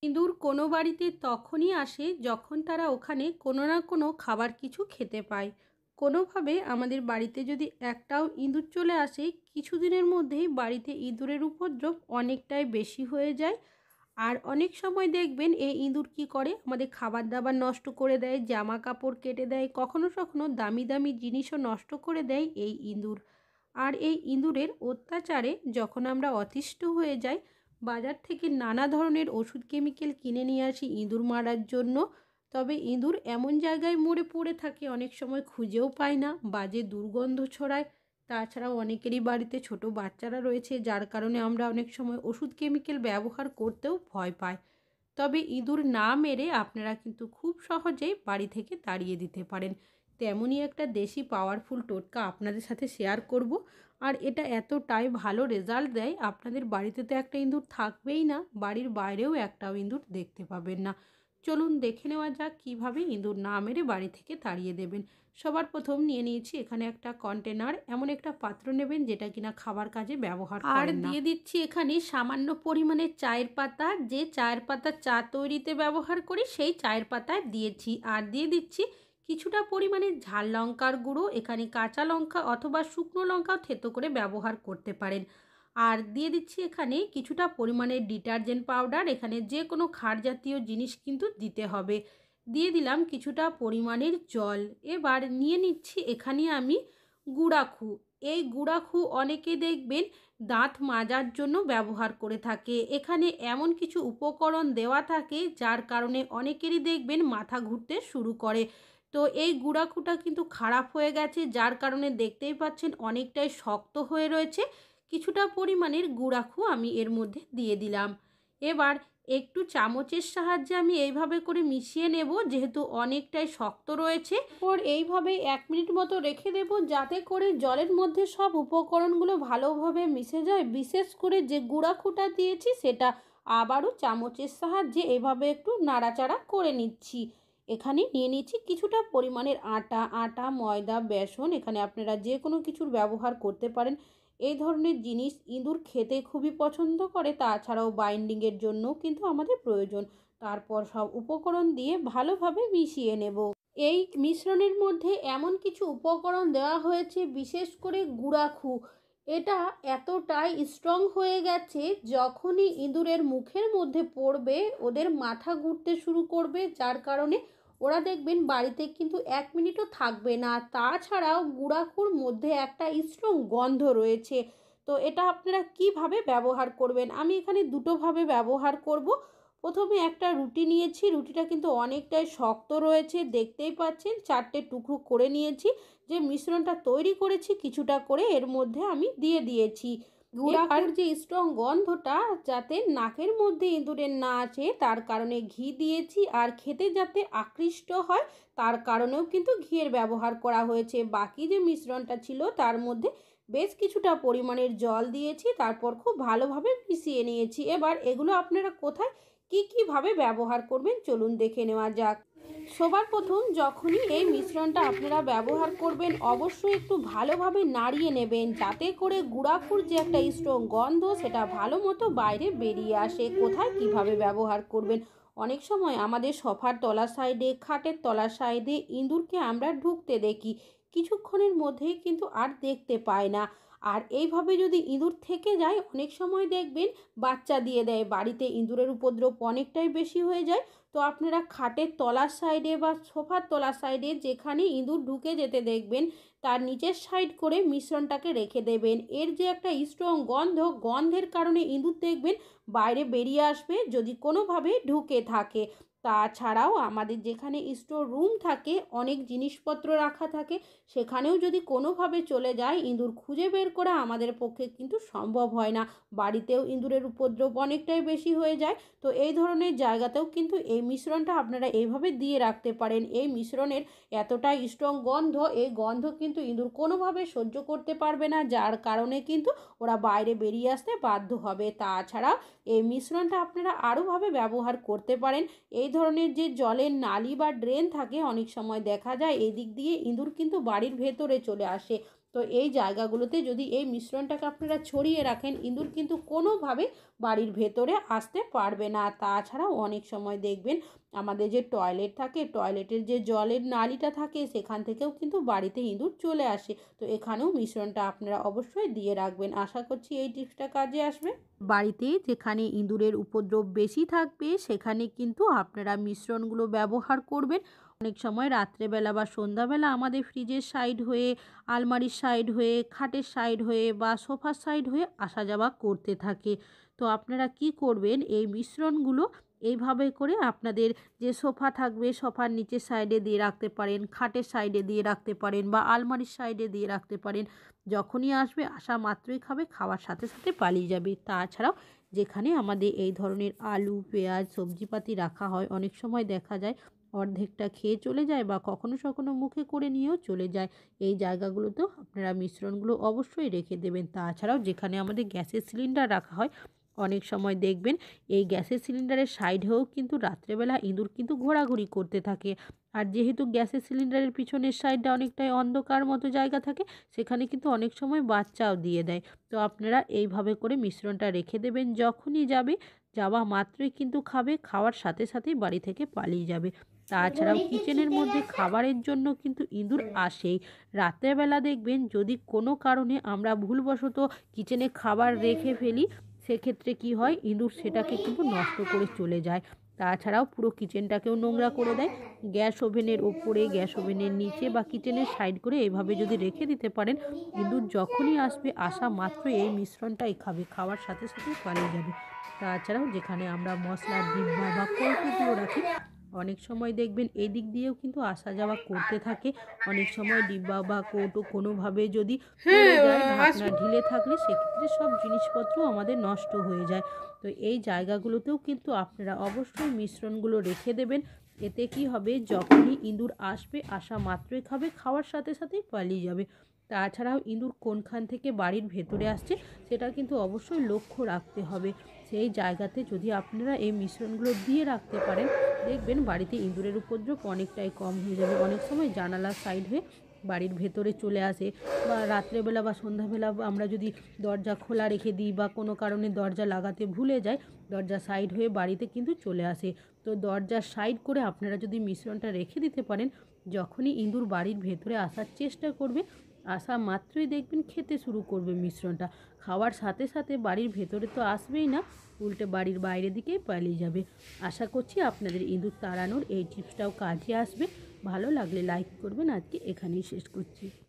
ইঁদুর কোনো বাড়িতে তখনই আসে যখন তারা ওখানে কোনো না কোনো খাবার কিছু খেতে পায়। কোনোভাবে আমাদের বাড়িতে যদি একটাও ইঁদুর চলে আসে, কিছুদিনের মধ্যেই বাড়িতে ইঁদুরের উপদ্রব অনেকটাই বেশি হয়ে যায়। আর অনেক সময় দেখবেন এই ইঁদুর কী করে, আমাদের খাবার দাবার নষ্ট করে দেয়, জামা কাপড় কেটে দেয়, কখনো কখনো দামি দামি জিনিসও নষ্ট করে দেয় এই ইঁদুর। আর এই ইঁদুরের অত্যাচারে যখন আমরা অতিষ্ঠ হয়ে যাই, বাজার থেকে নানা ধরনের ওষুধ কেমিক্যাল কিনে নিয়ে আসি ইঁদুর মারার জন্য। তবে ইঁদুর এমন জায়গায় মরে পড়ে থাকে, অনেক সময় খুঁজেও পায় না, বাজে দুর্গন্ধ ছড়ায়। তাছাড়াও অনেকেরই বাড়িতে ছোট বাচ্চারা রয়েছে, যার কারণে আমরা অনেক সময় ওষুধ কেমিক্যাল ব্যবহার করতেও ভয় পাই। তবে ইঁদুর না মেরে আপনারা কিন্তু খুব সহজেই বাড়ি থেকে তাড়িয়ে দিতে পারেন। তেমনই একটা দেশি পাওয়ারফুল টোটকা আপনাদের সাথে শেয়ার করব। আর এটা এতটাই ভালো রেজাল্ট দেয়, আপনাদের বাড়িতে তো একটা ইঁদুর থাকবেই না, বাড়ির বাইরেও একটাও ইঁদুর দেখতে পাবেন না। চলুন দেখে নেওয়া যাক কীভাবে ইঁদুর না মেরে বাড়ি থেকে তাড়িয়ে দেবেন। সবার প্রথম নিয়ে নিয়েছি এখানে একটা কন্টেনার। এমন একটা পাত্র নেবেন যেটা কিনা খাবার কাজে ব্যবহার করেন না। আর দিয়ে দিচ্ছি এখানে সামান্য পরিমাণে চায়ের পাতা, যে চায়ের পাতা চা তৈরিতে ব্যবহার করি সেই চায়ের পাতায় দিয়েছি। আর দিয়ে দিচ্ছি কিছুটা পরিমাণে ঝাল লঙ্কার গুঁড়ো, এখানে কাঁচা লঙ্কা অথবা শুকনো লঙ্কাও থেতো করে ব্যবহার করতে পারেন। আর দিয়ে দিচ্ছি এখানে কিছুটা পরিমাণে ডিটারজেন্ট পাউডার, এখানে যে কোনো ক্ষার জাতীয় জিনিস কিন্তু দিতে হবে। দিয়ে দিলাম কিছুটা পরিমাণের জল। এবার নিয়ে নিচ্ছি এখানে আমি গুঁড়াখু। এই গুঁড়াখু অনেকে দেখবেন দাঁত মাজার জন্য ব্যবহার করে থাকে। এখানে এমন কিছু উপকরণ দেওয়া থাকে যার কারণে অনেকেরই দেখবেন মাথা ঘুরতে শুরু করে। তো এই গুঁড়াখুটা কিন্তু খারাপ হয়ে গেছে, যার কারণে দেখতেই পাচ্ছেন অনেকটাই শক্ত হয়ে রয়েছে। কিছুটা পরিমাণের গুঁড়াখু আমি এর মধ্যে দিয়ে দিলাম। এবার একটু চামচের সাহায্যে আমি এইভাবে করে মিশিয়ে নেব, যেহেতু অনেকটাই শক্ত রয়েছে। এরপর এইভাবে 1 মিনিট মতো রেখে দেব, যাতে করে জলের মধ্যে সব উপকরণগুলো ভালোভাবে মিশে যায়। বিশেষ করে যে গুঁড়াখুটা দিয়েছি সেটা আবারও চামচের সাহায্যে এভাবে একটু নাড়াচাড়া করে নিচ্ছি। এখানে নিয়ে নিচ্ছি কিছুটা পরিমাণের আটা, ময়দা, বেসন, এখানে আপনারা যে কোনো কিছুর ব্যবহার করতে পারেন। এই ধরনের জিনিস ইঁদুর খেতে খুবই পছন্দ করে, তাছাড়াও বাইন্ডিংয়ের জন্যও কিন্তু আমাদের প্রয়োজন। তারপর সব উপকরণ দিয়ে ভালোভাবে মিশিয়ে নেব। এই মিশ্রণের মধ্যে এমন কিছু উপকরণ দেওয়া হয়েছে, বিশেষ করে গুঁড়াখু। এটা এতটাই স্ট্রং হয়ে গেছে, যখনই ইঁদুরের মুখের মধ্যে পড়বে ওদের মাথা ঘুরতে শুরু করবে, যার কারণে ওরা দেখবেন বাড়িতে কিন্তু 1 মিনিটও থাকবে না। তাছাড়াও গুঁড়াখুর মধ্যে একটা স্ট্রং গন্ধ রয়েছে। তো এটা আপনারা কিভাবে ব্যবহার করবেন, আমি এখানে দুটোভাবে ব্যবহার করব। প্রথমে একটা রুটি নিয়েছি, রুটিটা কিন্তু অনেকটাই শক্ত রয়েছে, দেখতেই পাচ্ছেন 4টে টুকরো করে নিয়েছি। যে মিশ্রণটা তৈরি করেছি কিছুটা করে এর মধ্যে আমি দিয়ে দিয়েছি। গুঁড়াখুর যে স্ট্রং গন্ধটা যাতে নাকের মধ্যে ইঁদুরের না আসে, তার কারণে ঘি দিয়েছি। আর খেতে যাতে আকৃষ্ট হয় তার কারণেও কিন্তু ঘিয়ের ব্যবহার করা হয়েছে। বাকি যে মিশ্রণটা ছিল তার মধ্যে বেশ কিছুটা পরিমাণের জল দিয়েছি, তারপর খুব ভালোভাবে মিশিয়ে নিয়েছি। এবার এগুলো আপনারা কোথায় কীভাবে ব্যবহার করবেন চলুন দেখে নেওয়া যাক। সবার প্রথম যখনই এই মিশ্রণটা আপনারা ব্যবহার করবেন, অবশ্যই একটু ভালোভাবে নাড়িয়ে নেবেন, যাতে করে গুঁড়াখুর যে একটা স্ট্রং গন্ধ সেটা ভালো মতো বাইরে বেরিয়ে আসে। কোথায় কিভাবে ব্যবহার করবেন, অনেক সময় আমাদের সোফার তলার সাইডে, খাটের তলার সাইডে ইঁদুরকে আমরা ঢুকতে দেখি, কিছুক্ষণের মধ্যেই কিন্তু আর দেখতে পায় না। আর এইভাবে যদি ইঁদুর থেকে যায়, অনেক সময় দেখবেন বাচ্চা দিয়ে দেয়, বাড়িতে ইঁদুরের উপদ্রব অনেকটাই বেশি হয়ে যায়। তো আপনারা খাটের তলার সাইডে বা সোফার তলার সাইডে যেখানে ইঁদুর ঢুকে যেতে দেখবেন, তার নিচের সাইড করে মিশ্রণটাকে রেখে দেবেন। এর যে একটা স্ট্রং গন্ধের কারণে ইঁদুর দেখবেন বাইরে বেরিয়ে আসবে যদি কোনোভাবে ঢুকে থাকে। তাছাড়াও আমাদের যেখানে স্টোর রুম থাকে, অনেক জিনিসপত্র রাখা থাকে, সেখানেও যদি কোনোভাবে চলে যায়, ইঁদুর খুঁজে বের করা আমাদের পক্ষে কিন্তু সম্ভব হয় না। বাড়িতেও ইঁদুরের উপদ্রব অনেকটাই বেশি হয়ে যায়। তো এই ধরনের জায়গাতেও কিন্তু এই মিশ্রণটা আপনারা এইভাবে দিয়ে রাখতে পারেন। এই মিশ্রণের এতটাই স্ট্রং গন্ধ, এই গন্ধ কিন্তু ইঁদুর কোনোভাবে সহ্য করতে পারবে না, যার কারণে কিন্তু ওরা বাইরে বেরিয়ে আসতে বাধ্য হবে। তাছাড়া এই মিশ্রণটা আপনারা আরোভাবে ব্যবহার করতে পারেন। এই ধরনের যে জলের নালি বা ড্রেন থাকে, অনেক সময় দেখা যায় এই দিক দিয়ে ইঁদুর কিন্তু বাড়ির ভেতরে চলে আসে। তো এই জায়গাগুলোতে যদি এই মিশ্রণটাকে আপনারা ছড়িয়ে রাখেন, ইঁদুর কিন্তু কোনোভাবে বাড়ির ভেতরে আসতে পারবে না। তাছাড়াও অনেক সময় দেখবেন আমাদের যে টয়লেট থাকে, টয়লেটের যে জলের নালিটা থাকে, সেখান থেকেও কিন্তু বাড়িতে ইঁদুর চলে আসে। তো এখানেও মিশ্রণটা আপনারা অবশ্যই দিয়ে রাখবেন। আশা করছি এই টিপসটা কাজে আসবে। বাড়িতে যেখানে ইঁদুরের উপদ্রব বেশি থাকবে সেখানে কিন্তু আপনারা মিশ্রণগুলো ব্যবহার করবেন। অনেক সময় রাত্রেবেলা বা সন্ধ্যাবেলা আমাদের ফ্রিজের সাইড হয়ে, আলমারির সাইড হয়ে, খাটের সাইড হয়ে বা সোফার সাইড হয়ে আসা যাওয়া করতে থাকে। তো আপনারা কি করবেন, এই মিশ্রণগুলো এইভাবে করে আপনাদের যে সোফা থাকবে সোফার নিচের সাইডে দিয়ে রাখতে পারেন, খাটের সাইডে দিয়ে রাখতে পারেন বা আলমারির সাইডে দিয়ে রাখতে পারেন। যখনই আসবে আসা মাত্রই খাবে, খাওয়ার সাথে সাথে পালিয়ে যাবে। তাছাড়াও যেখানে আমাদের এই ধরনের আলু, পেঁয়াজ, সবজিপাতি রাখা হয়, অনেক সময় দেখা যায় অর্ধেকটা খেয়ে চলে যায় বা কখনো কখনো মুখে করে নিয়েও চলে যায়। এই জায়গাগুলোতেও আপনারা মিশ্রণগুলো অবশ্যই রেখে দেবেন। তাছাড়াও যেখানে আমাদের গ্যাসের সিলিন্ডার রাখা হয়, অনেক সময় দেখবেন এই গ্যাসের সিলিন্ডারের সাইডেও কিন্তু রাত্রেবেলা ইঁদুর কিন্তু ঘোরাঘুরি করতে থাকে। আর যেহেতু গ্যাসের সিলিন্ডারের পিছনের সাইডটা অনেকটাই অন্ধকার মতো জায়গা থাকে, সেখানে কিন্তু অনেক সময় বাচ্চাও দিয়ে দেয়। তো আপনারা এইভাবে করে মিশ্রণটা রেখে দেবেন, যখনই যাবে যাওয়া মাত্রই কিন্তু খাবে, খাওয়ার সাথে সাথেই বাড়ি থেকে পালিয়ে যাবে। তাছাড়াও কিচেনের মধ্যে খাবারের জন্য কিন্তু ইঁদুর আসেই। রাত্রেবেলা দেখবেন যদি কোনো কারণে আমরা ভুলবশত কিচেনে খাবার রেখে ফেলি, সেক্ষেত্রে কি হয়, ইঁদুর সেটাকে কিন্তু নষ্ট করে চলে যায়। তাছাড়াও পুরো কিচেনটাকেও নোংরা করে দেয়। গ্যাস ওভেনের ওপরে, গ্যাস ওভেনের নিচে বা কিচেনের সাইড করে এভাবে যদি রেখে দিতে পারেন, ইঁদুর যখনই আসবে আসা মাত্রই এই মিশ্রণটাই খাবে, খাওয়ার সাথে সাথেই পালিয়ে যাবে। তাছাড়াও যেখানে আমরা মশলার ডিব্বা বা কৌটোগুলো রাখি, অনেক সময় দেখবেন এই দিক দিয়েও কিন্তু আসা যাওয়া করতে থাকে। অনেক সময় ডিব্বা বা কৌটো কোনোভাবে যদি পড়ে যায়, ঢাকনা ঢিলে থাকলে সেক্ষেত্রে সব জিনিসপত্র আমাদের নষ্ট হয়ে যায়। তো এই জায়গাগুলোতেও কিন্তু আপনারা অবশ্যই মিশ্রণগুলো রেখে দেবেন। এতে কি হবে, যখনই ইঁদুর আসবে আসা মাত্রই খাবে, খাওয়ার সাথে সাথেই পালিয়ে যাবে। তাছাড়াও ইঁদুর কোনখান থেকে বাড়ির ভেতরে আসছে সেটা কিন্তু অবশ্যই লক্ষ্য রাখতে হবে। সেই জায়গাতে যদি আপনারা এই মিশ্রণগুলো দিয়ে রাখতে পারেন, দেখবেন বাড়িতে ইঁদুরের উপদ্রব অনেকটাই কম হয়ে যাবে। অনেক সময় জানালার সাইড হয়ে বাড়ির ভেতরে চলে আসে বা রাত্রেবেলা বা সন্ধ্যাবেলা আমরা যদি দরজা খোলা রেখে দিই বা কোনো কারণে দরজা লাগাতে ভুলে যাই, দরজা সাইড হয়ে বাড়িতে কিন্তু চলে আসে। তো দরজার সাইড করে আপনারা যদি মিশ্রণটা রেখে দিতে পারেন, যখনই ইঁদুর বাড়ির ভেতরে আসার চেষ্টা করবে, আসা মাত্রই দেখবেন খেতে শুরু করবে মিশ্রণটা। খাওয়ার সাথে সাথে বাড়ির ভেতরে তো আসবেই না, উল্টে বাড়ির বাইরের দিকেই পালিয়ে যাবে। আশা করছি আপনাদের ইঁদুর তাড়ানোর এই টিপসটাও কাজে আসবে। ভালো লাগলে লাইক করবেন। আজকে এখানেই শেষ করছি।